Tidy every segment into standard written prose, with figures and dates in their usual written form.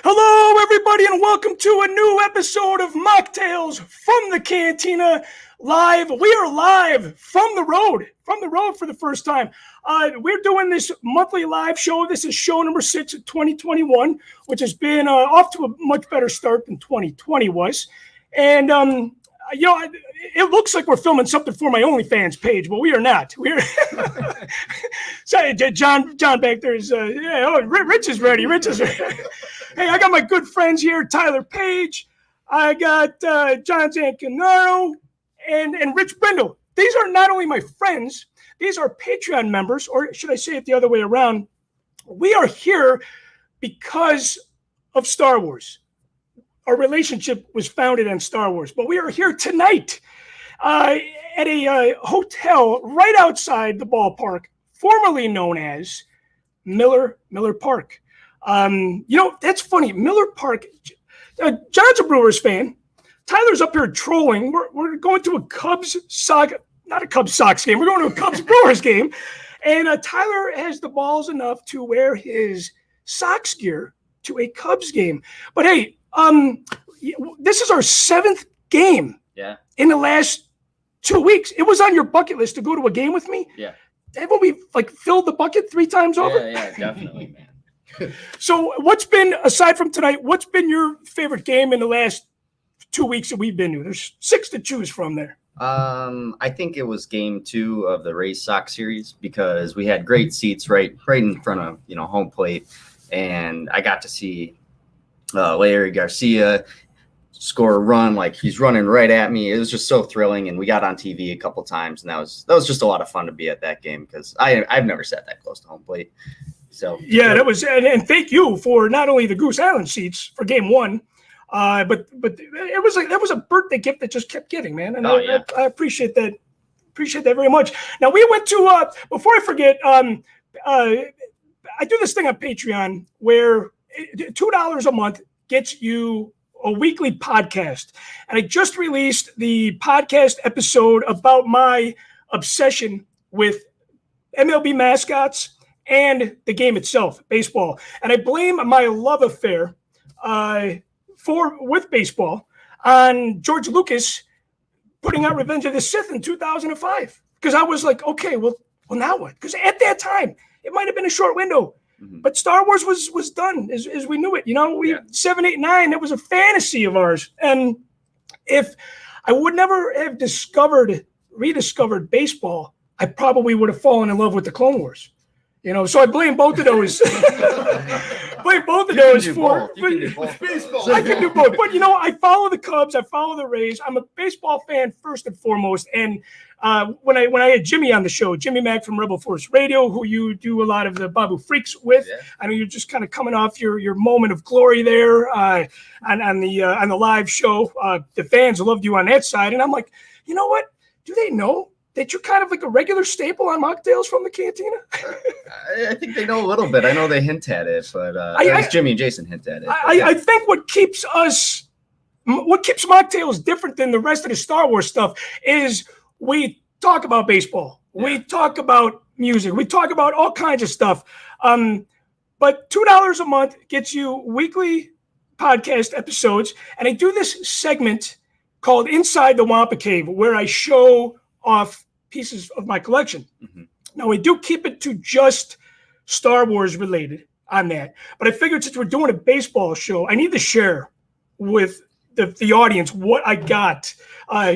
Hello, everybody, and welcome to a new episode of Mocktails from the Cantina live. We are live from the road for the first time. We're doing this monthly live show. This is show number 6 of 2021, which has been off to a much better start than 2020 was. And, it looks like we're filming something for my OnlyFans page, but we are not. We're sorry, John back there is. Rich is ready. Hey, I got my good friends here, Tyler Page. I got John Zancanaro and Rich Brindle. These are not only my friends, these are Patreon members, or should I say it the other way around? We are here because of Star Wars. Our relationship was founded on Star Wars, but we are here tonight at a hotel right outside the ballpark, formerly known as Miller Park. That's funny. Miller Park. John's a Brewers fan. Tyler's up here trolling. We're going to a not a Cubs Sox game. We're going to a Cubs Brewers game, and Tyler has the balls enough to wear his Sox gear to a Cubs game. But hey, this is our 7th game. Yeah. In the last 2 weeks. It was on your bucket list to go to a game with me. Yeah. Haven't we filled the bucket 3 times over? Yeah, definitely, man. So aside from tonight, what's been your favorite game in the last 2 weeks that we've been to? There's 6 to choose from there. I think it was game 2 of the Rays Sox series because we had great seats right in front of, home plate. And I got to see Larry Garcia score a run, like he's running right at me. It was just so thrilling, and we got on TV a couple times, and that was just a lot of fun to be at that game because I've never sat that close to home plate. So yeah, that was, and thank you for not only the Goose Island seats for game 1, but it was that was a birthday gift that just kept giving, man, and I appreciate that. Appreciate that very much. Now we went to before I forget, I do this thing on Patreon where $2 a month gets you a weekly podcast. And I just released the podcast episode about my obsession with MLB mascots and the game itself, baseball. And I blame my love affair with baseball on George Lucas putting out Revenge of the Sith in 2005. Because I was like, okay, well, now what? Because at that time, it might have been a short window. But Star Wars was done as we knew it. 7, 8, 9, that was a fantasy of ours. And if I would never have rediscovered baseball, I probably would have fallen in love with the Clone Wars. So I blame both of those. For baseball. I can do both. But I follow the Cubs, I follow the Rays. I'm a baseball fan first and foremost. And when I had Jimmy on the show, Jimmy Mack from Rebel Force Radio, who you do a lot of the Babu Freaks with. Yeah. I know you're just kind of coming off your moment of glory there on the live show. The fans loved you on that side, and I'm like, you know what? Do they know that you're kind of like a regular staple on Mocktails from the Cantina? I think they know a little bit. I know they hint at it, but Jimmy and Jason hint at it. I think what keeps Mocktails different than the rest of the Star Wars stuff is we talk about baseball. Yeah. We talk about music. We talk about all kinds of stuff. But $2 a month gets you weekly podcast episodes. And I do this segment called Inside the Wampa Cave, where I show off pieces of my collection. Mm-hmm. Now, we do keep it to just Star Wars related on that. But I figured since we're doing a baseball show, I need to share with the audience what I got.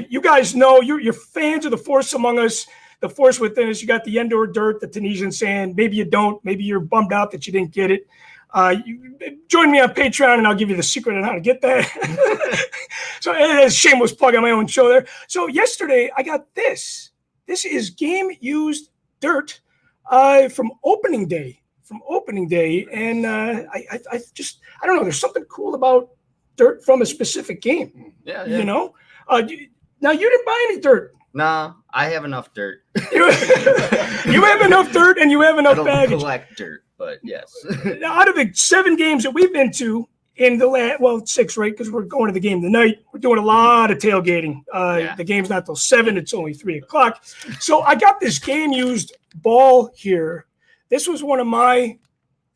You guys know, you're fans of The Force Among Us, The Force Within Us. You got the Endor Dirt, the Tunisian Sand. Maybe you don't. Maybe you're bummed out that you didn't get it. Join me on Patreon, and I'll give you the secret on how to get that. So it's a shameless plug on my own show there. So yesterday, I got this. This is game-used dirt from opening day. And I don't know. There's something cool about dirt from a specific game. Yeah. Now, you didn't buy any dirt. Nah, I have enough dirt. You have enough dirt, and you have enough baggage. I don't collect dirt, but yes. Now, out of the 7 games that we've been to in the last, 6, right? Because we're going to the game tonight. We're doing a lot of tailgating. The game's not till 7. It's only 3 o'clock. So I got this game-used ball here. This was one of my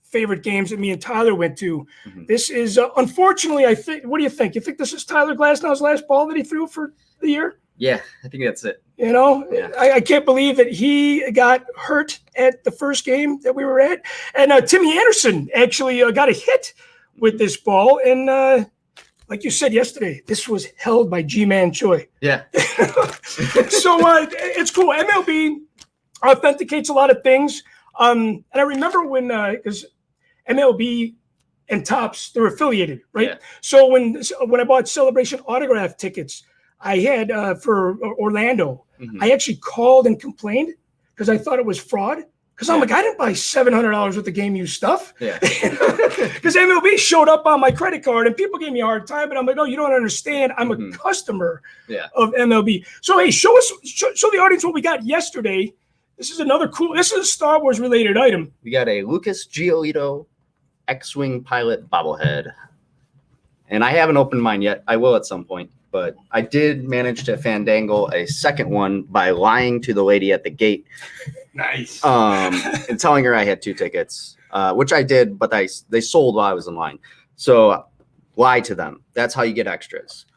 favorite games that me and Tyler went to. Mhm. This is, unfortunately, I think, what do you think? You think this is Tyler Glasnow's last ball that he threw for the year? Yeah, I think that's it. You know, Yeah. I can't believe that he got hurt at the first game that we were at. And Timmy Anderson actually got a hit with this ball. And like you said yesterday, this was held by G-Man Choi. Yeah. So it's cool. MLB authenticates a lot of things. And I remember when, because MLB and Topps, they're affiliated, right? Yeah. So when I bought Celebration autograph tickets, I had for Orlando, Mhm. I actually called and complained because I thought it was fraud. Because I'm like, I didn't buy $700 worth of game used stuff. Yeah. Because MLB showed up on my credit card and people gave me a hard time. But I'm like, no, you don't understand. I'm a customer of MLB. So, hey, show the audience what we got yesterday. This is another cool, this is a Star Wars related item. We got a Lucas Giolito X-Wing pilot bobblehead. And I haven't opened mine yet. I will at some point. But I did manage to fandangle a second one by lying to the lady at the gate. Nice. And telling her I had 2 tickets, which I did, but they sold while I was in line. So lie to them. That's how you get extras.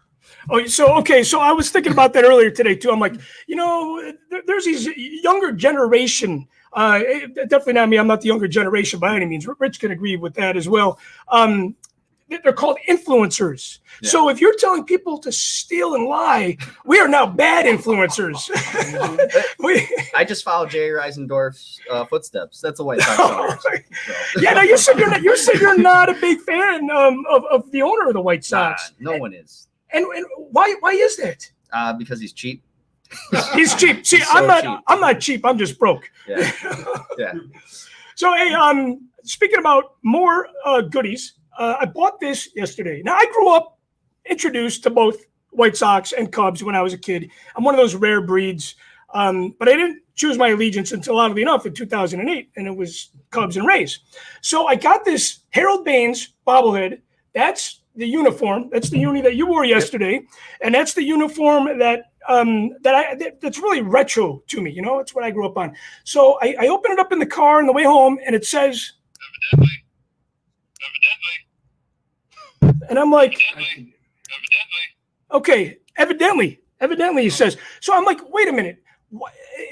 Oh, so, okay. So I was thinking about that earlier today too. I'm like, you know, there's these younger generation, definitely not me. I'm not the younger generation by any means. Rich can agree with that as well. They're called influencers. Yeah. So if you're telling people to steal and lie, we are now bad influencers. I just followed Jay Reisendorf's footsteps. That's a White Sox owner. Yeah, no, you said you're not a big fan of the owner of the White Sox. No one is. And why is that? Because he's cheap. He's cheap. See, I'm not cheap. I'm just broke. Yeah. Yeah. So hey, speaking about more goodies. I bought this yesterday. Now, I grew up introduced to both White Sox and Cubs when I was a kid. I'm one of those rare breeds. But I didn't choose my allegiance until, oddly enough, in 2008, and it was Cubs and Rays. So I got this Harold Baines bobblehead. That's the uniform. That's the uni that you wore yesterday. And that's the uniform that's really retro to me. You know, it's what I grew up on. So I opened it up in the car on the way home, and it says... Evidently. And I'm like, okay, evidently, he says. So I'm like, wait a minute.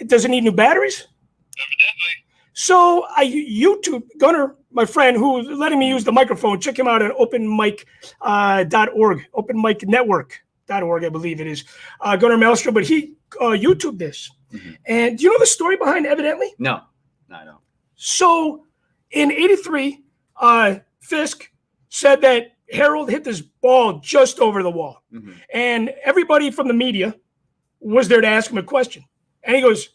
Does it need new batteries? Evidently. So I YouTube Gunnar, my friend, who's letting me use the microphone. Check him out at openmic.org, openmicnetwork.org, I believe it is. Gunnar Maelstrom, but he YouTubed this. Mm-hmm. And do you know the story behind evidently? No, I don't. So in '83, Fisk said that Harold hit this ball just over the wall. Mm-hmm. And everybody from the media was there to ask him a question. And he goes,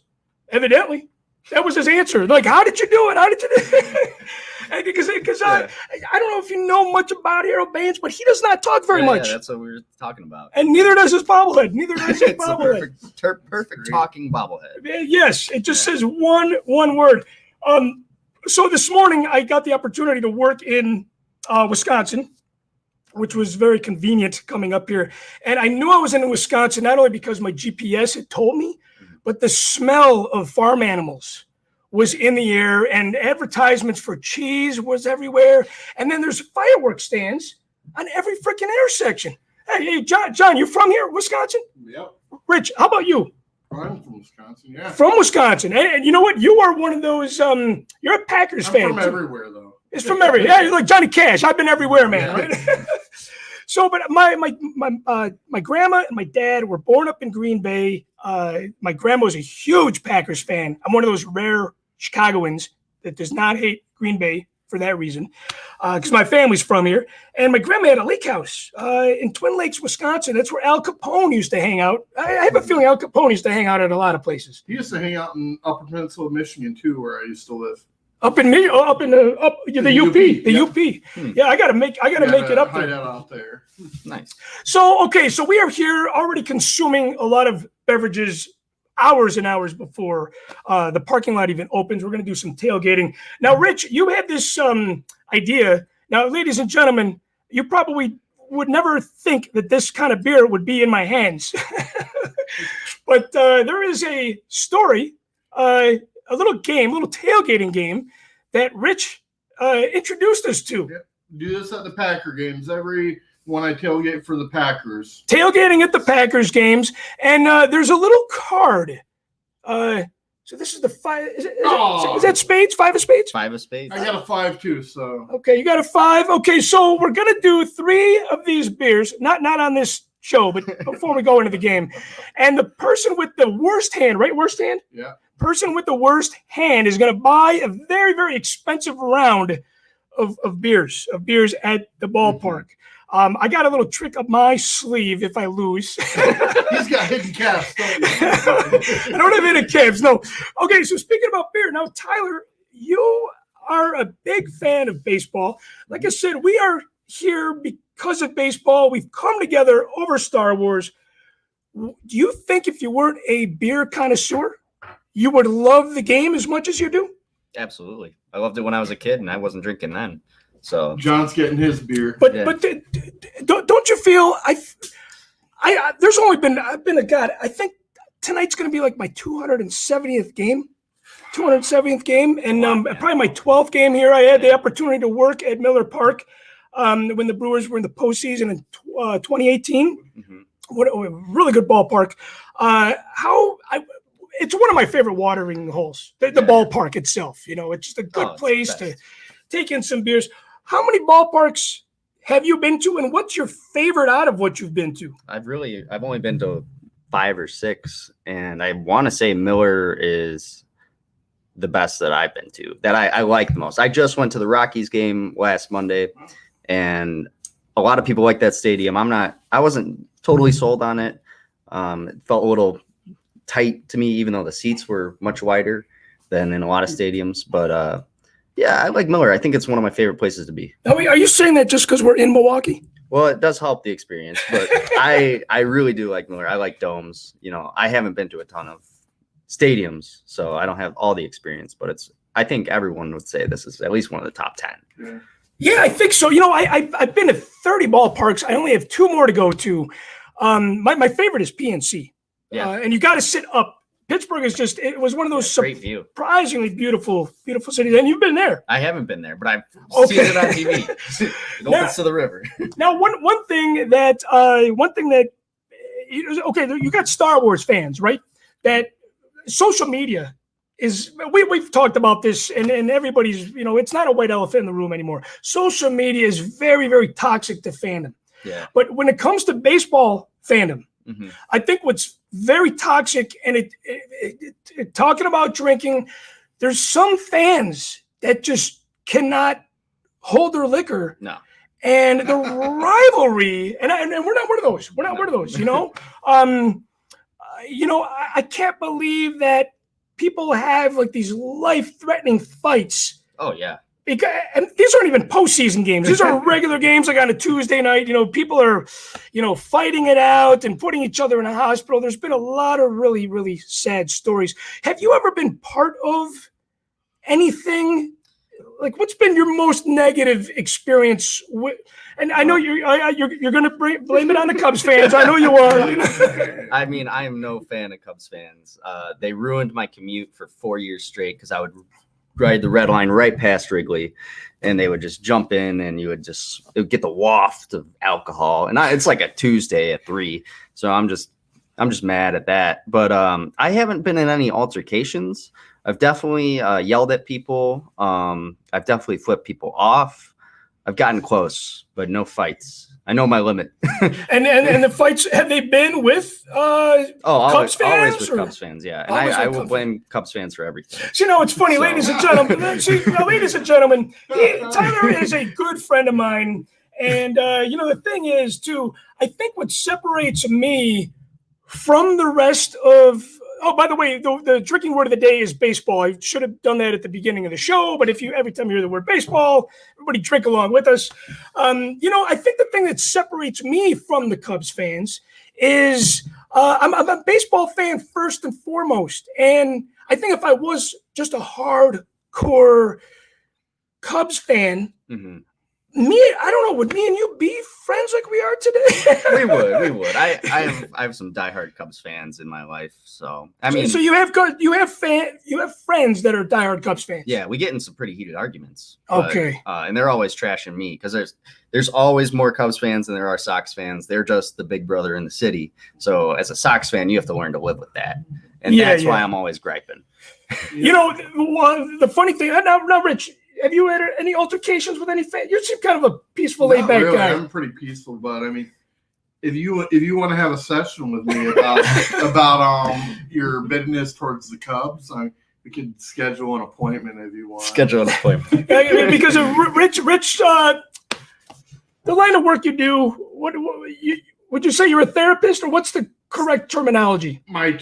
evidently. That was his answer. Like, how did you do it? How did you do it? Because I don't know if you know much about Harold Baines, but he does not talk very much. Yeah, that's what we were talking about. And neither does his bobblehead. It's a perfect talking bobblehead. Yes, it just says one word. So this morning, I got the opportunity to work in Wisconsin, which was very convenient coming up here. And I knew I was in Wisconsin, not only because my GPS had told me, but the smell of farm animals was in the air, and advertisements for cheese was everywhere. And then there's fireworks stands on every freaking intersection. Hey, John, you from here, Wisconsin? Yep. Rich, how about you? I'm from Wisconsin, yeah. From Wisconsin. And you know what? You are one of those, you're a Packers fan. From everywhere, though. It's from everywhere. Yeah, you're like Johnny Cash. I've been everywhere, man. Yeah. So, but my grandma and my dad were born up in Green Bay. My grandma was a huge Packers fan. I'm one of those rare Chicagoans that does not hate Green Bay for that reason, because my family's from here. And my grandma had a lake house in Twin Lakes, Wisconsin. That's where Al Capone used to hang out. I have a feeling Al Capone used to hang out at a lot of places. He used to hang out in Upper Peninsula, Michigan, too, where I used to live. Up in the UP, the UP. Yeah, I gotta make it up there. Out there. Nice. So we are here already consuming a lot of beverages hours and hours before the parking lot even opens. We're gonna do some tailgating. Now, Rich, you had this idea. Now, ladies and gentlemen, you probably would never think that this kind of beer would be in my hands, but there is a story. A little tailgating game that Rich introduced us to. Yeah. Do this at the Packer games. Every one I tailgate for the Packers. Tailgating at the Packers games. And there's a little card. So this is the 5. Is that spades? 5 of spades? 5 of spades. I got a 5 too, so. Okay, you got a 5. Okay, so we're going to do 3 of these beers. Not on this show, but before we go into the game. And the person with the worst hand, right? Worst hand? Yeah. Person with the worst hand is going to buy a very, very expensive round of beers at the ballpark. I got a little trick up my sleeve if I lose. He's got hidden caps. I don't have hidden caps, no. Okay, so speaking about beer, now, Tyler, you are a big fan of baseball. Like I said, we are here because of baseball. We've come together over Star Wars. Do you think if you weren't a beer connoisseur, you would love the game as much as you do? Absolutely. I loved it when I was a kid, and I wasn't drinking then. So John's getting his beer. But don't you feel there's only been I've been a god. I think tonight's going to be like my 270th game, and probably my 12th game here. I had the opportunity to work at Miller Park when the Brewers were in the postseason in 2018. Mm-hmm. What a really good ballpark. It's one of my favorite watering holes. The ballpark itself, it's just a good place to take in some beers. How many ballparks have you been to, and what's your favorite out of what you've been to? I've only been to 5 or 6, and I want to say Miller is the best that I've been to, that I like the most. I just went to the Rockies game last Monday, and a lot of people like that stadium. I wasn't totally sold on it. It felt a little tight to me, even though the seats were much wider than in a lot of stadiums. But yeah, I like Miller. I think it's one of my favorite places to be. Are you saying that just because we're in Milwaukee? Well, it does help the experience, but I really do like Miller. I like domes. I haven't been to a ton of stadiums, so I don't have all the experience, but I think everyone would say this is at least one of the top 10. Yeah, I think so. I've been to 30 ballparks. I only have 2 more to go to. My favorite is PNC. Yeah. And you got to sit up. Pittsburgh it was one of those surprisingly beautiful cities. And you've been there. I haven't been there, but I've seen it on TV. It opens to the river. Now, one thing that you got Star Wars fans, right? That social media is, we've talked about this, and everybody's, it's not a white elephant in the room anymore. Social media is very, very toxic to fandom. Yeah. But when it comes to baseball fandom, mm-hmm. I think what's very toxic, and it talking about drinking, there's some fans that just cannot hold their liquor. No. And the rivalry, and we're not one of those. We're not one of those, I can't believe that people have like these life-threatening fights. Oh, yeah. And these aren't even postseason games. These are regular games like on a Tuesday night. People are, fighting it out and putting each other in a hospital. There's been a lot of really, really sad stories. Have you ever been part of anything? Like, what's been your most negative experience with? And I know you're going to blame it on the Cubs fans. I know you are. I mean, I am no fan of Cubs fans. They ruined my commute for 4 years straight because I would ride the red line right past Wrigley, and they would just jump in, and it would get the waft of alcohol. And it's like a Tuesday at 3, so I'm just mad at that. But I haven't been in any altercations. I've definitely yelled at people. I've definitely flipped people off. I've gotten close, but no fights. I know my limit. and the fights, have they been with Cubs fans? Always with Cubs fans, yeah. And I will blame Cubs fans for everything. So, it's funny, ladies and gentlemen, Tyler is a good friend of mine. And, the thing is, too, I think what separates me from the rest of – oh, by the way, the drinking word of the day is baseball. I should have done that at the beginning of the show, but every time you hear the word baseball, everybody drink along with us. I think the thing that separates me from the Cubs fans is I'm a baseball fan first and foremost. And I think if I was just a hardcore Cubs fan, mm-hmm. I don't know. Would me and you be friends like we are today? We would. I have some diehard Cubs fans in my life, so I mean, so you have friends that are diehard Cubs fans. Yeah, we get in some pretty heated arguments. Okay, and they're always trashing me because there's always more Cubs fans than there are Sox fans. They're just the big brother in the city. So as a Sox fan, you have to learn to live with that, and that's why I'm always griping. You know, the funny thing now, Rich. Have you had any altercations with any fans? You seem kind of a peaceful, laid-back guy. I'm pretty peaceful, but I mean, if you want to have a session with me about your bitterness towards the Cubs, we could schedule an appointment if you want. Schedule an appointment because of Rich, the line of work you do. Would you say you're a therapist, or what's the correct terminology? My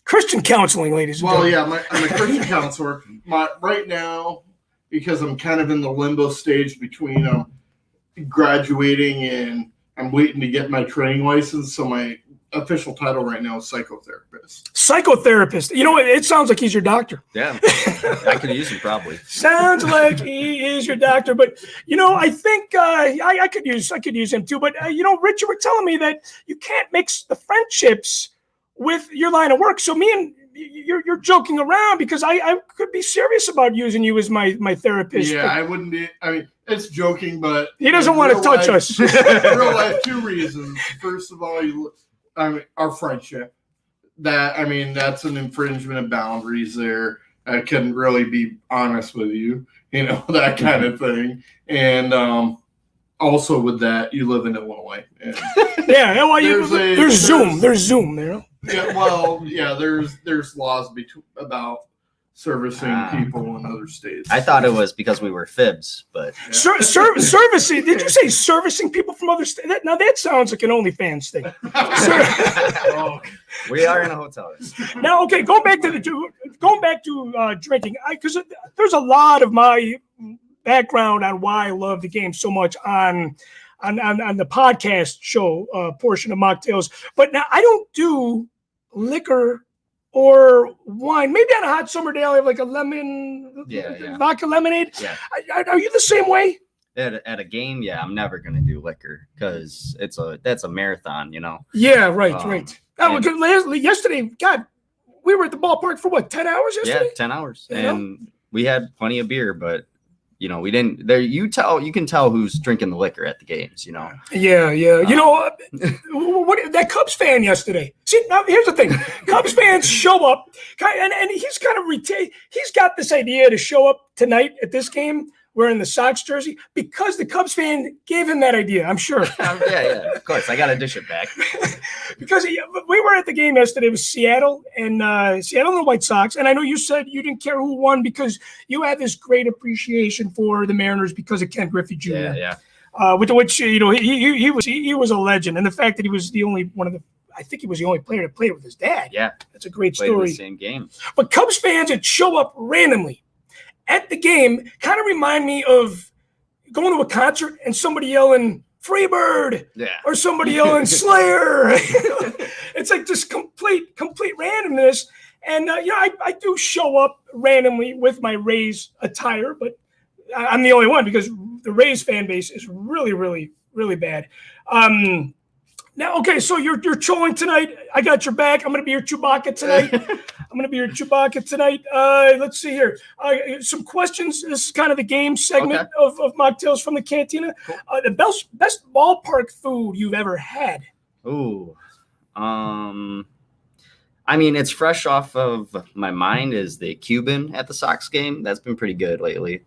Christian counseling, ladies and gentlemen. Well, yeah, I'm a Christian counselor. Right now, because I'm kind of in the limbo stage between graduating and I'm waiting to get my training license. So my official title right now is psychotherapist. Psychotherapist. You know, it sounds like he's your doctor. Yeah, I could use him probably. Sounds like he is your doctor, but you know, I think I could use him too. But you know, Rich, you were telling me that you can't mix the friendships with your line of work. So me and you're joking around because I could be serious about using you as my therapist. Yeah, I wouldn't be. I mean, it's joking, but he doesn't want to touch us. Real life, 2 reasons. First of all, our friendship. That's an infringement of boundaries there. I couldn't really be honest with you, that kind of thing. And also with that, you live in Illinois. And there's Zoom there. Yeah, well, yeah, there's laws about servicing people in other states. I thought it was because we were fibs, but servicing. Did you say servicing people from other states? Now that sounds like an OnlyFans thing. We are in a hotel. Now, okay, going back to drinking, because there's a lot of my background on why I love the game so much on the podcast show portion of Mocktails. But now I don't do liquor or wine. Maybe on a hot summer day I'll have like a lemon, vodka lemonade. Yeah. Are you the same way? At a game, I'm never gonna do liquor because that's a marathon, Yeah, right. Yesterday, God, we were at the ballpark for what, 10 hours yesterday? Yeah, 10 hours, and we had plenty of beer, but. We didn't there. You can tell who's drinking the liquor at the games, Yeah. What that Cubs fan yesterday. See, now here's the thing. Cubs fans show up and he's kind of he's got this idea to show up tonight at this game wearing the Sox jersey because the Cubs fan gave him that idea, I'm sure. Yeah, of course. I got to dish it back. Because we were at the game yesterday. It was Seattle and the White Sox. And I know you said you didn't care who won because you had this great appreciation for the Mariners because of Ken Griffey Jr. Yeah. Which he was a legend. And the fact that he was the only I think he was the only player to play with his dad. Yeah. That's a great Played story. The same game. But Cubs fans that show up randomly at the game kind of remind me of going to a concert and somebody yelling Freebird, or somebody yelling Slayer. It's like just complete randomness. And I do show up randomly with my Rays attire, but I'm the only one because the Rays fan base is really, really, really bad. Now, okay, so you're trolling tonight. I got your back. I'm going to be your Chewbacca tonight. Let's see here. Some questions. This is kind of the game segment of Mocktails from the Cantina. Cool. The best ballpark food you've ever had. Ooh. It's fresh off of my mind is the Cuban at the Sox game. That's been pretty good lately.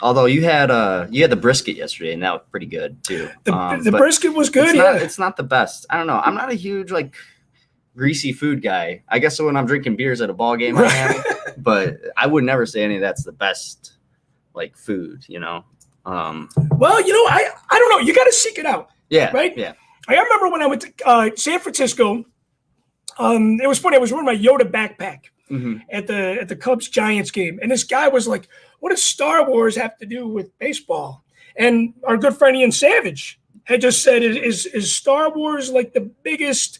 Although you had the brisket yesterday, and that was pretty good too. The brisket was good. It's not the best. I don't know. I'm not a huge greasy food guy. I guess when I'm drinking beers at a ball game, I am. But I would never say any of that's the best food. Well, I don't know. You got to seek it out. Yeah. Right. Yeah. I remember when I went to San Francisco. It was funny. I was wearing my Yoda backpack. Mm-hmm. At the Cubs Giants game, and this guy was like, "What does Star Wars have to do with baseball?" And our good friend Ian Savage had just said, "Is Star Wars like the biggest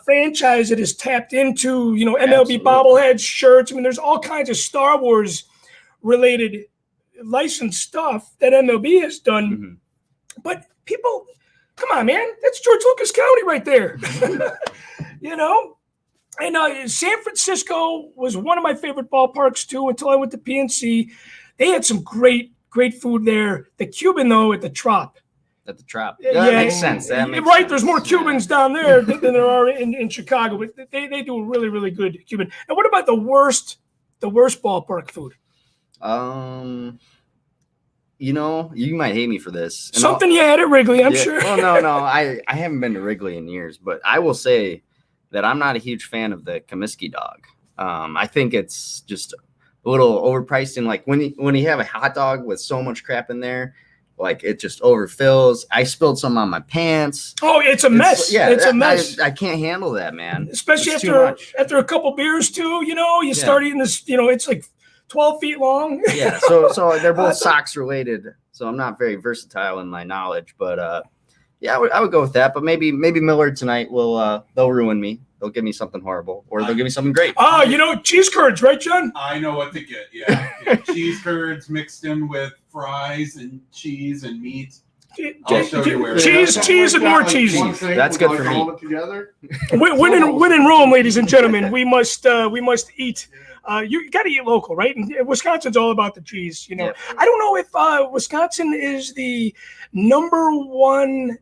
franchise that has tapped into MLB bobbleheads, shirts? I mean, there's all kinds of Star Wars related licensed stuff that MLB has done. Mhm. But people, come on, man, that's George Lucas County right there. You know? And San Francisco was one of my favorite ballparks too until I went to PNC. They had some great food there. The Cuban, though, at the Trop. At the Trop. Yeah, That makes sense. That makes right. sense. There's more Cubans down there than there are in Chicago, but they do a really, really good Cuban. And what about the worst ballpark food? You know, you might hate me for this. And Something you had at Wrigley, I'm sure. Well, no. I haven't been to Wrigley in years, but I will say that I'm not a huge fan of the Comiskey dog. I think it's just a little overpriced, and like when you have a hot dog with so much crap in there, like it just overfills. I spilled some on my pants. Oh, it's a mess. It's a mess. I can't handle that, man. Especially It's after a couple beers too. You know, you start eating this. You know, it's like 12 feet long. Yeah. So they're both Sox related. So I'm not very versatile in my knowledge, but yeah, I would go with that. But maybe Millard tonight will they'll ruin me. They'll give me something horrible, or they'll give me something great. You know, cheese curds, right, John? I know what to get. Yeah. Cheese curds mixed in with fries and cheese and meat. I'll show you where. Cheese, and more cheese. That's good for me. Together. When in Rome, ladies and gentlemen, we must eat. You got to eat local, right? And Wisconsin's all about the cheese. You know, Yep. I don't know if Wisconsin is the #1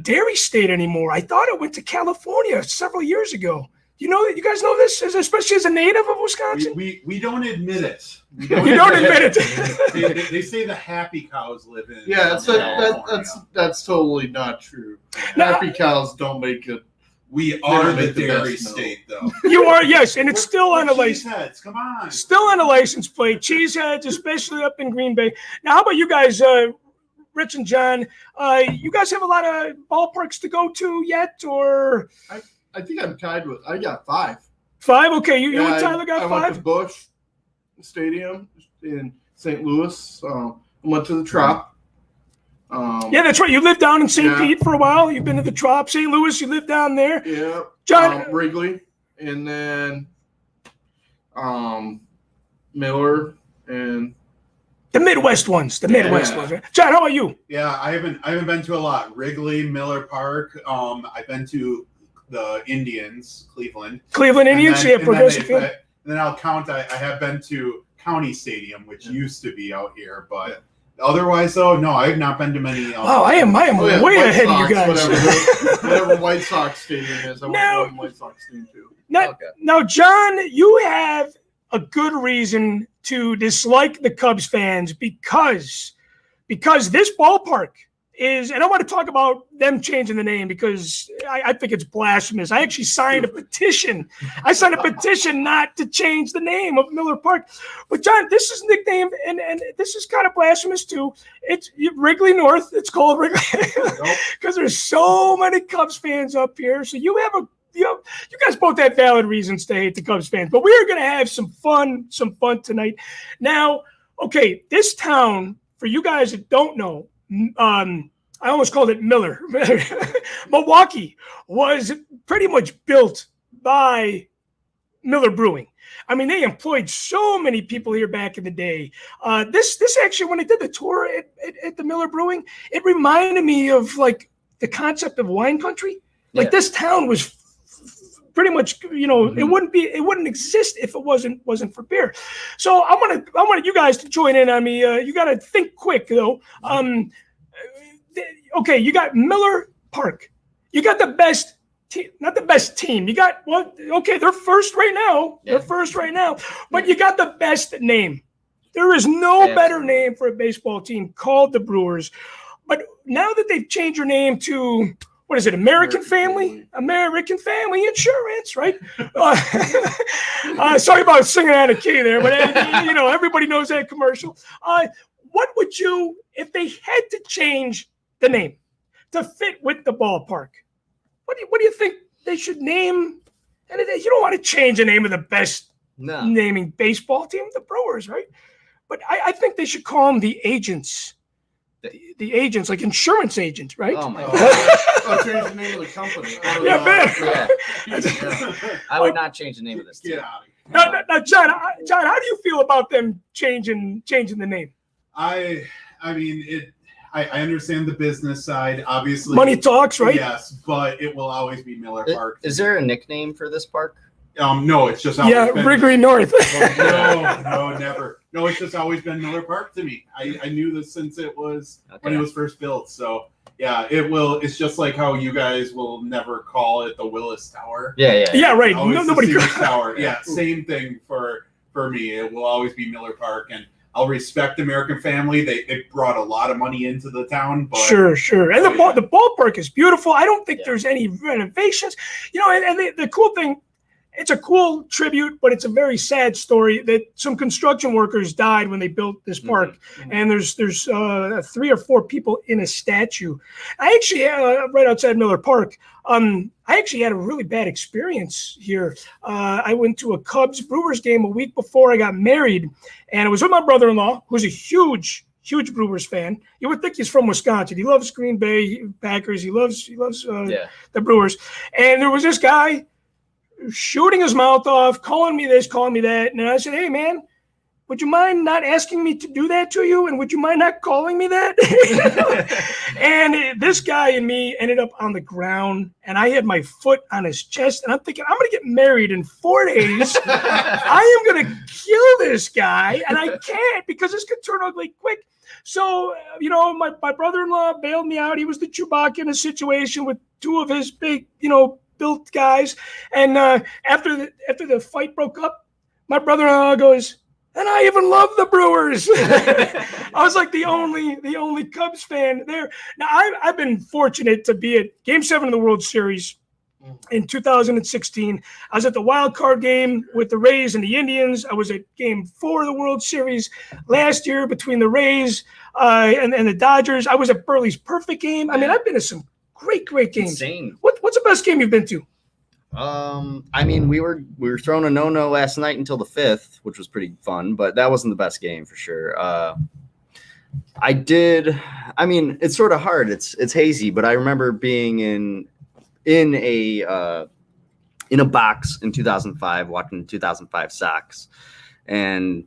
dairy state anymore. I thought it went to California several years ago. You guys know this, especially as a native of Wisconsin. We don't admit it. You don't admit it. They say the happy cows live in. Yeah, that's totally not true. Happy cows don't make it. We are the make the dairy best state, though. You are, yes, and it's still on a license. Cheeseheads, come on. Still on a license plate. Cheeseheads, especially up in Green Bay. Now, how about you guys, Rich and John? You guys have a lot of ballparks to go to yet, or? I think I'm tied with. I got 5. 5? Okay, you and Tyler got 5? I went to Busch Stadium in St. Louis. I went to the Trop. Yeah, that's right. You lived down in St. Pete for a while. You've been to the Trop. St. Louis, you lived down there. Yeah. John. Wrigley. And then Miller and the Midwest ones. Midwest ones, right? John, how about you? Yeah, I haven't been to a lot. Wrigley, Miller Park. I've been to the Indians, Cleveland Indians, progressive fan. And then I'll count. I have been to County Stadium, which used to be out here, but otherwise, though, no, I have not been to many. Wow, I am way White ahead Sox, of you guys. Whatever White Sox Stadium is, I went to White Sox Stadium too. Now, John, you have a good reason to dislike the Cubs fans because this ballpark is, and I want to talk about them changing the name because I think it's blasphemous. I actually signed a petition. Not to change the name of Miller Park. But John, this is nicknamed, and this is kind of blasphemous too. It's Wrigley North. It's called Wrigley because there's so many Cubs fans up here. So you guys both have valid reasons to hate the Cubs fans, but we are going to have some fun tonight. Now, okay, this town, for you guys that don't know, I almost called it Miller. Milwaukee was pretty much built by Miller Brewing. I mean, they employed so many people here back in the day. This actually, when I did the tour at the Miller Brewing, it reminded me of like the concept of wine country. Like this town was pretty much, it wouldn't exist if it wasn't for beer. So I want you guys to join in on me. You got to think quick though. Okay, you got Miller Park. You got the best team, not the best team. You got they're first right now. Yeah. But you got the best name. There is no better name for a baseball team called the Brewers. But now that they've changed your name to what is it? American Family Insurance, right? Sorry about singing out of key there, but everybody knows that commercial. What would you, if they had to change the name to fit with the ballpark? What do you think they should name? And you don't want to change the name of the best naming baseball team, the Brewers, right? But I think they should call them the Agents. The agents, like insurance agents, right? Oh my God. I'll change the name of the company. Man. I would not change the name of this team. Get out of here. Now, John, how do you feel about them changing the name? I mean, I understand the business side, obviously. Money talks, right? Yes, but it will always be Miller Park. Is there a nickname for this park? No, it's just always been Wrigley North. No, never. No, it's just always been Miller Park to me. I knew this since it was when it was first built. So yeah, it will. It's just like how you guys will never call it the Willis Tower. Yeah, right. Nobody. Tower. Yeah, same thing for me. It will always be Miller Park, and I'll respect American Family. They brought a lot of money into the town. But, sure. And the ballpark is beautiful. I don't think there's any renovations. And the cool thing, it's a cool tribute, but it's a very sad story that some construction workers died when they built this park. Mm-hmm. And there's 3 or 4 people in a statue. I actually, right outside Miller Park, I actually had a really bad experience here. I went to a Cubs-Brewers game a week before I got married, and it was with my brother-in-law, who's a huge Brewers fan. You would think he's from Wisconsin. He loves Green Bay Packers. He loves the Brewers. And there was this guy shooting his mouth off, calling me this, calling me that. And I said, hey, man, would you mind not asking me to do that to you? And would you mind not calling me that? And this guy and me ended up on the ground, and I had my foot on his chest. And I'm thinking, I'm going to get married in 4 days. I am going to kill this guy, and I can't because this could turn ugly quick. So, my brother-in-law bailed me out. He was the Chewbacca in a situation with 2 of his big, built guys. And after the fight broke up, my brother-in-law goes, and I even love the Brewers. I was like the only Cubs fan there. Now I've been fortunate to be at Game 7 of the World Series in 2016. I was at the wild card game with the Rays and the Indians. I was at Game 4 of the World Series last year between the Rays and the Dodgers. I was at Burley's perfect game. I mean, I've been to some great games. Insane. What's the best game you've been to? I mean, we were throwing a no last night until the 5th, which was pretty fun, but that wasn't the best game for sure. It's sort of hard. It's hazy, but I remember being in a box in 2005, watching the 2005 Sox, and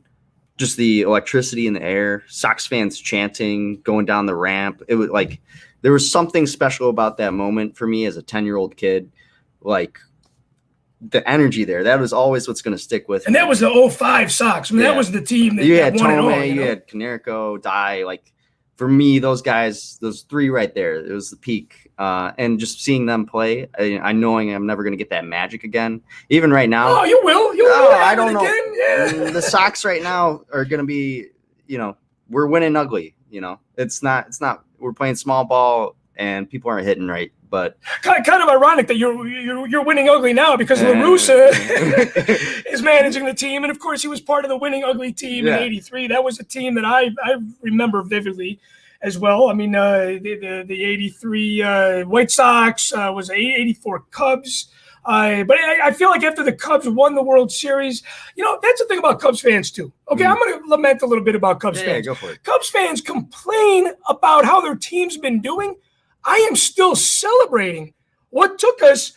just the electricity in the air, Sox fans chanting, going down the ramp. It was like there was something special about that moment for me as a 10-year-old kid. Like the energy there, that was always what's going to stick with me. And that was the 05 Sox. I mean, that was the team that you had won it all. You had Konerko, Dye. Like for me, those guys, those 3 right there, it was the peak. And just seeing them play, I knowing I'm never going to get that magic again. Even right now. Oh, you will. I don't know. Yeah. The Sox right now are going to be, we're winning ugly. It's not. We're playing small ball and people aren't hitting right. But kind of ironic that you're winning ugly now because La Russa is managing the team, and of course he was part of the winning ugly team in '83. That was a team that I remember vividly as well. I mean, the '83 White Sox was '84 Cubs. But I feel like after the Cubs won the World Series, that's the thing about Cubs fans too. Okay, I'm going to lament a little bit about Cubs fans. Go for it. Cubs fans complain about how their team's been doing. I am still celebrating what took us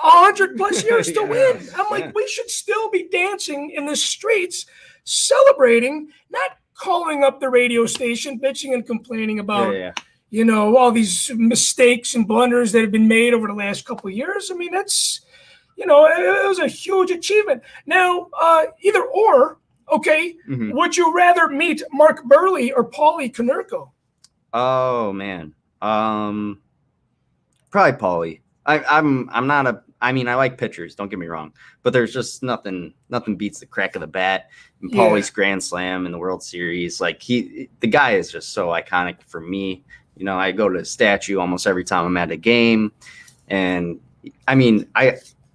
100 plus years to win. I'm like, we should still be dancing in the streets, celebrating, not calling up the radio station, bitching and complaining about, all these mistakes and blunders that have been made over the last couple of years. I mean, that's, it was a huge achievement. Now, either or, okay, would you rather meet Mark Burley or Paulie Konerko? Oh, man. Probably Paulie. I like pitchers, don't get me wrong, but there's just nothing beats the crack of the bat and Paulie's grand slam in the World Series. Like the guy is just so iconic for me. I go to a statue almost every time I'm at a game. And I mean,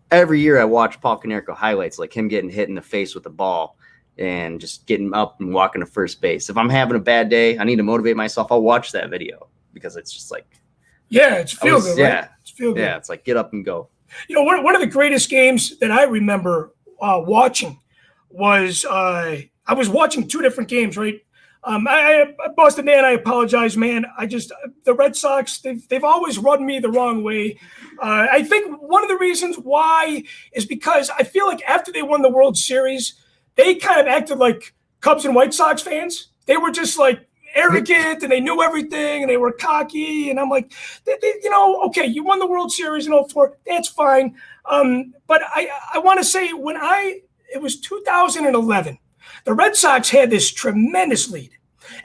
every year I watch Paul Konerko highlights, like him getting hit in the face with the ball and just getting up and walking to first base. If I'm having a bad day, I need to motivate myself. I'll watch that video because it's just like, it's feel good. Yeah. Right? It's feel good. Yeah. It's like, get up and go. One of the greatest games that I remember watching was I was watching 2 different games, right? Boston Dan, I apologize, man. The Red Sox, they've always rubbed me the wrong way. I think one of the reasons why is because I feel like after they won the World Series, they kind of acted like Cubs and White Sox fans. They were just like arrogant and they knew everything and they were cocky. And I'm like, okay, you won the World Series in 2004. That's fine. But I want to say it was 2011. The Red Sox had this tremendous lead,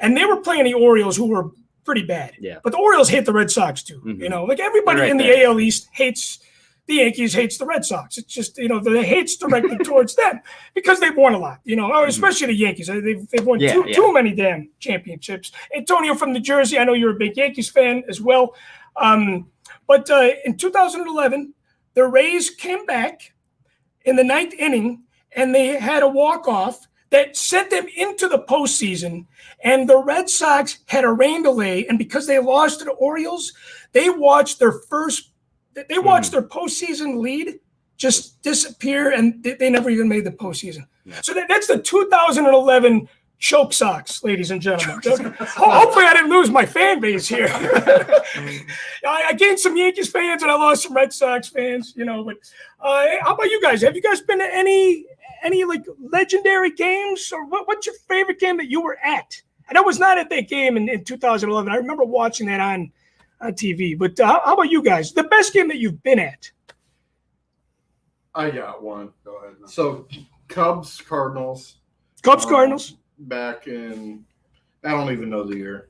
and they were playing the Orioles, who were pretty bad. Yeah. But the Orioles hate the Red Sox too. Mm-hmm. Like everybody in the AL East hates the Yankees, hates the Red Sox. It's just the hate's directed towards them because they've won a lot. Especially the Yankees. They've won too many damn championships. Antonio from New Jersey, I know you're a big Yankees fan as well. But in 2011, the Rays came back in the 9th inning, and they had a walk-off that sent them into the postseason, and the Red Sox had a rain delay, and because they lost to the Orioles, they watched their postseason lead just disappear, and they never even made the postseason. Yeah. So that's the 2011 choke Sox, ladies and gentlemen. Hopefully I didn't lose my fan base here. I gained some Yankees fans, and I lost some Red Sox fans, But how about you guys? Have you guys been to any like legendary games, or what's your favorite game that you were at? And I was not at that game in 2011. I remember watching that on TV. But how about you guys? The best game that you've been at? I got one. Go ahead. So Cubs Cardinals. Cardinals. Back in, I don't even know the year.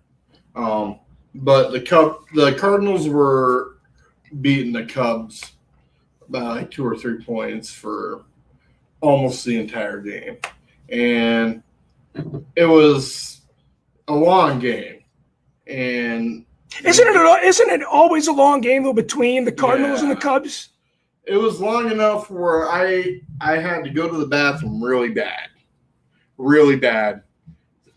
But the Cardinals were beating the Cubs by like 2 or 3 points for almost the entire game. And it was a long game. And isn't it always a long game though between the Cardinals and the Cubs? It was long enough where I had to go to the bathroom really bad.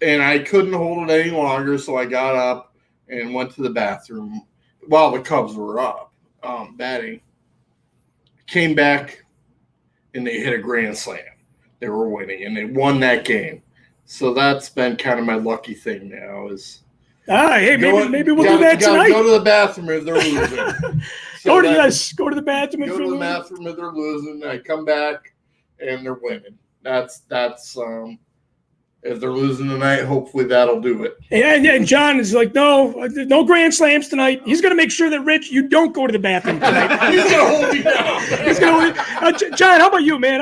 And I couldn't hold it any longer, so I got up and went to the bathroom while the Cubs were up batting. Came back, and they hit a grand slam. They were winning, and they won that game. So that's been kind of my lucky thing now is maybe we'll do that tonight. Go to the bathroom if they're losing. Go to the bathroom if they're losing. I come back, and they're winning. That's if they're losing tonight, hopefully that'll do it. Yeah, and John is like, no grand slams tonight. He's going to make sure that, Rich, you don't go to the bathroom tonight. He's going to hold me down. He's going to John, how about you, man?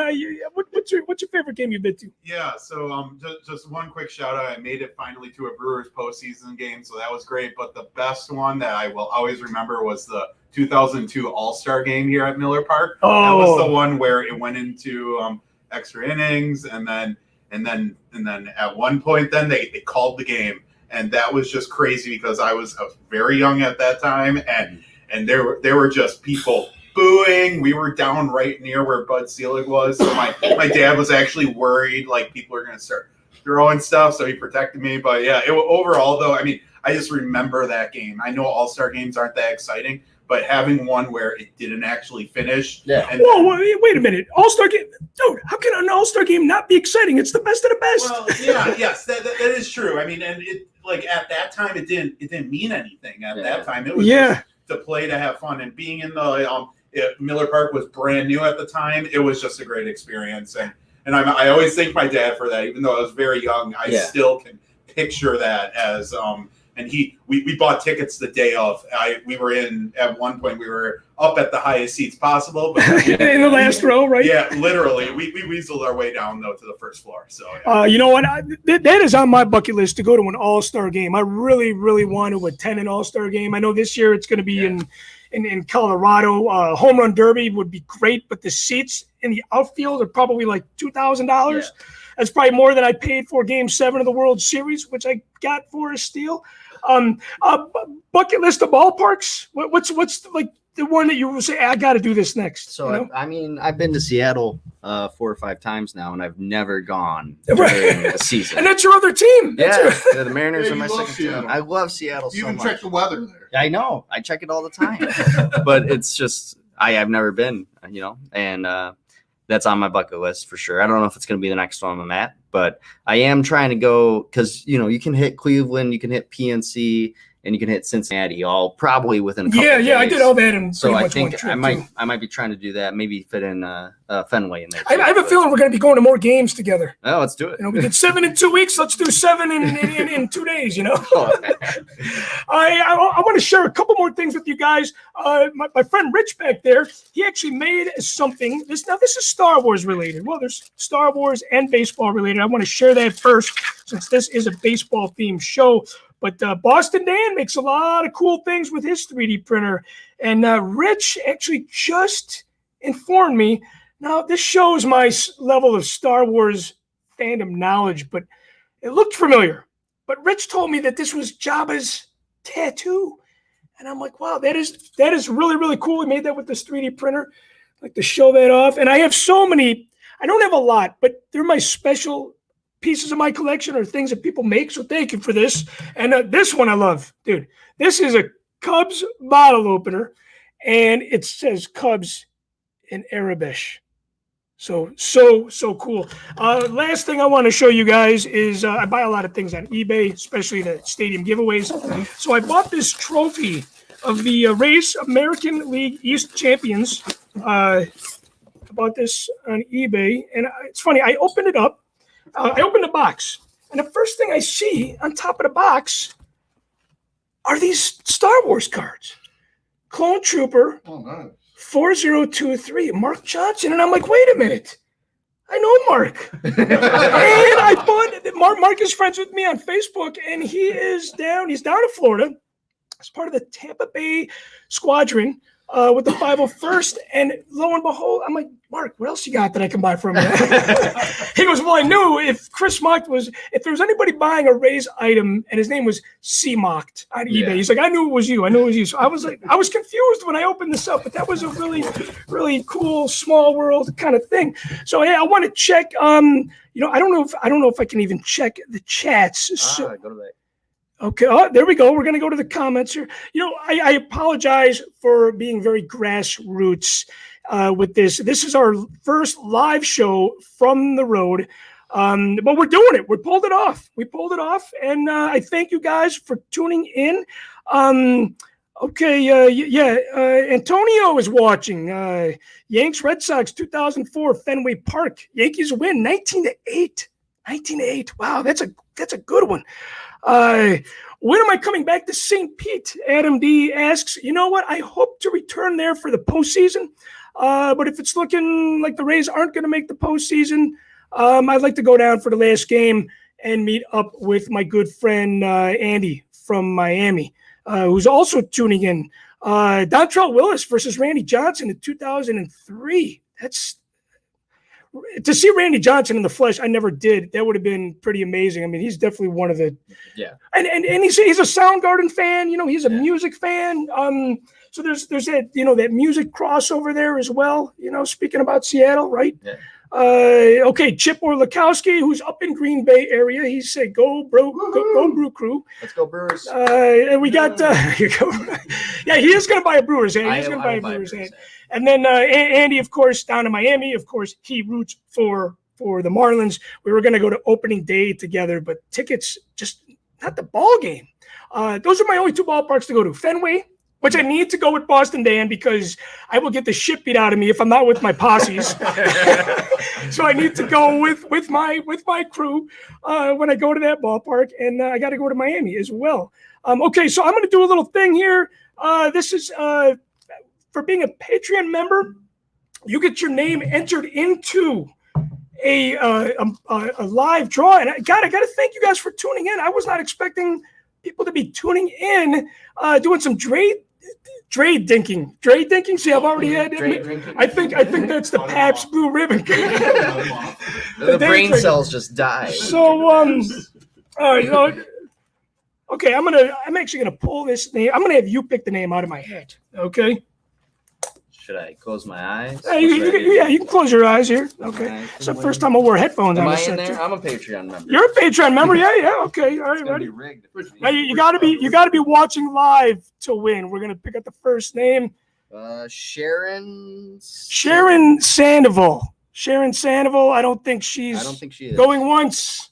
What's your favorite game you've been to? Yeah, so just one quick shout out. I made it finally to a Brewers postseason game, so that was great. But the best one that I will always remember was the 2002 All-Star game here at Miller Park. Oh. That was the one where it went into extra innings, and then at one point then they called the game, and that was just crazy because I was very young at that time, and there were just people booing. We were down right near where Bud Selig was, so my dad was actually worried like people are going to start throwing stuff, so he protected me. But yeah, overall though, I mean, I just remember that game. I know All-Star games aren't that exciting, but having one where it didn't actually finish. Yeah. Whoa, wait a minute. All-Star game? Dude, how can an All-Star game not be exciting? It's the best of the best. Well, yeah, yes, that is true. I mean, and it like at that time it didn't mean anything. At that time it was just to play, to have fun, and being in the Miller Park was brand new at the time. It was just a great experience, and I always thank my dad for that. Even though I was very young, I still can picture that as and we bought tickets the day of. We were at one point we were up at the highest seats possible, but in the last row, right? Yeah, literally. We weaseled our way down though to the first floor. So you know what? That is on my bucket list to go to an All-Star game. I really, really want to attend an All-Star game. I know this year it's going to be in Colorado. Home Run Derby would be great, but the seats in the outfield are probably like $2,000. Yeah. That's probably more than I paid for Game 7 of the World Series, which I got for a steal. Bucket list of ballparks. What's like the one that you will say, I got to do this next? So I mean, I've been to Seattle 4 or 5 times now, and I've never gone during a season. And that's your other team. The Mariners are my second team. I love Seattle you so much. You even check the weather there. I know. I check it all the time. But it's just I've never been, and that's on my bucket list for sure. I don't know if it's going to be the next one I'm at, But I am trying to go because you can hit Cleveland, you can hit PNC, and you can hit Cincinnati all probably within a couple of days. Yeah, I did all that in so pretty I much one think trip, I might be trying to do that. Maybe fit in Fenway in there. I have a feeling we're going to be going to more games together. Oh, let's do it. We did 7 in 2 weeks. Let's do 7 in 2 days. I want to share a couple more things with you guys. My friend Rich back there, he actually made something. This is Star Wars related. Well, there's Star Wars and baseball related. I want to share that first since this is a baseball themed show. But Boston Dan makes a lot of cool things with his 3D printer. And Rich actually just informed me. Now, this shows my level of Star Wars fandom knowledge, but it looked familiar. But Rich told me that this was Jabba's tattoo. And I'm like, wow, that is really, really cool. He made that with this 3D printer. I'd like to show that off. And I have so many. I don't have a lot, but they're my special pieces of my collection or things that people make. So thank you for this. And this one I love, dude. This is a Cubs bottle opener, and it says Cubs in Arabic. So cool. Last thing I want to show you guys is I buy a lot of things on eBay, especially the stadium giveaways. So I bought this trophy of the Race American League East Champions. I bought this on eBay, and it's funny. I opened it up. I opened the box, and the first thing I see on top of the box are these Star Wars cards. Clone Trooper 4023, Mark Johnson. And I'm like, wait a minute. I know Mark. And I bought Mark is friends with me on Facebook, and he's down in Florida as part of the Tampa Bay squadron with the 501st. And lo and behold, I'm like, Mark, what else you got that I can buy from you? He goes, well, I knew if there was anybody buying a Rays item and his name was C-Mocked on eBay, he's like, I knew it was you. So I was confused when I opened this up, but that was a really, really cool small world kind of thing. So yeah, I want to check, I don't know if I can even check the chats. So, go to that. Okay, there we go. We're going to go to the comments here. I apologize for being very grassroots with this. This is our first live show from the road, but we're doing it. We pulled it off, and I thank you guys for tuning in. Antonio is watching. Yanks Red Sox 2004 Fenway Park. Yankees win 19-8. 19-8. Wow, that's a good one. When am I coming back to St. Pete? Adam D asks, you know what? I hope to return there for the postseason. But if it's looking like the Rays aren't going to make the postseason, I'd like to go down for the last game and meet up with my good friend Andy from Miami, who's also tuning in. Dontrell Willis versus Randy Johnson in 2003. To see Randy Johnson in the flesh, I never did. That would have been pretty amazing. I mean, he's definitely one of the and he's a Soundgarden fan. He's a music fan. So there's that that music crossover there as well. Speaking about Seattle, right? Yeah. Okay, Chip Orlikowski, who's up in Green Bay area, he said, "Go Brew Crew." Let's go Brewers. And we got he is going to buy a Brewers hat. He's going to buy a Brewers hat. And then Andy, of course, down in Miami, of course, he roots for the Marlins. We were going to go to opening day together, but tickets just not the ball game. Those are my only two ballparks to go to. Fenway, which I need to go with Boston Dan because I will get the shit beat out of me if I'm not with my posses. So I need to go with my crew when I go to that ballpark, and I got to go to Miami as well. Okay, so I'm going to do a little thing here. This is for being a Patreon member. You get your name entered into a live draw, and I got to thank you guys for tuning in. I was not expecting people to be tuning in, doing some trade dinking. See, I've already had. I think that's the Pabst Blue Ribbon. the brain cells just die. So okay, I'm actually gonna pull this name. I'm gonna have you pick the name out of my head. Okay. Should I close my eyes? You can close your eyes here. Okay. It's the first time I wore headphones. Am I in there? I'm a Patreon member. You're a Patreon member? Yeah. Okay. All right. Ready? Now you gotta be watching live to win. We're gonna pick up the first name. Sharon Sandoval. Sharon Sandoval, I don't think she is going once,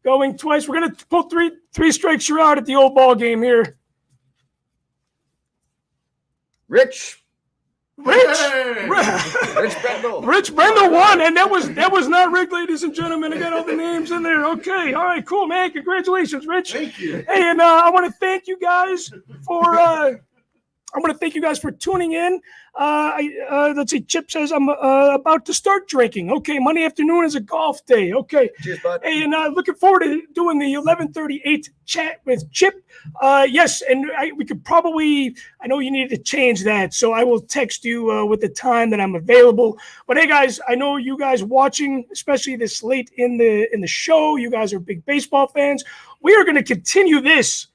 going twice. We're going to pull three strikes, you're out at the old ball game here. Rich Hey! Brendel. Rich Brendel won, and that was not rigged, ladies and gentlemen. I got all the names in there. Okay, all right, cool, man. Congratulations, Rich. Thank you. Hey, and I want to thank you guys for tuning in. Let's see. Chip says I'm about to start drinking. Okay, Monday afternoon is a golf day. Okay. Cheers, bud. Hey, and looking forward to doing the 11:38 chat with Chip. Yes, and we could probably. I know you needed to change that, so I will text you with the time that I'm available. But hey, guys, I know you guys watching, especially this late in the show. You guys are big baseball fans. We are going to continue this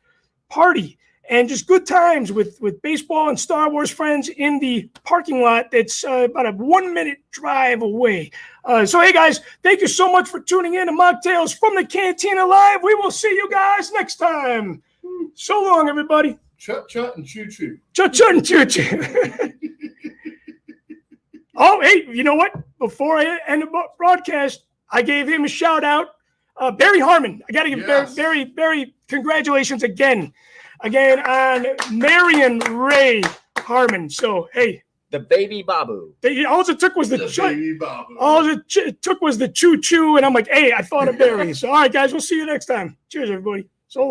party and just good times with baseball and Star Wars friends in the parking lot that's about a 1-minute drive away. So, hey, guys, thank you so much for tuning in to Mocktails from the Cantina Live. We will see you guys next time. So long, everybody. Chut, chut, and choo, choo. Chut, chut, and choo, choo. Oh, hey, you know what? Before I end the broadcast, I gave him a shout-out. Barry Harmon. I got to give Barry, very congratulations again on Marion Ray Harmon. So, hey. The baby Babu. All it took was the baby Babu. All it took was the choo-choo, and I'm like, hey, I thought of Barry. So, all right, guys, we'll see you next time. Cheers, everybody.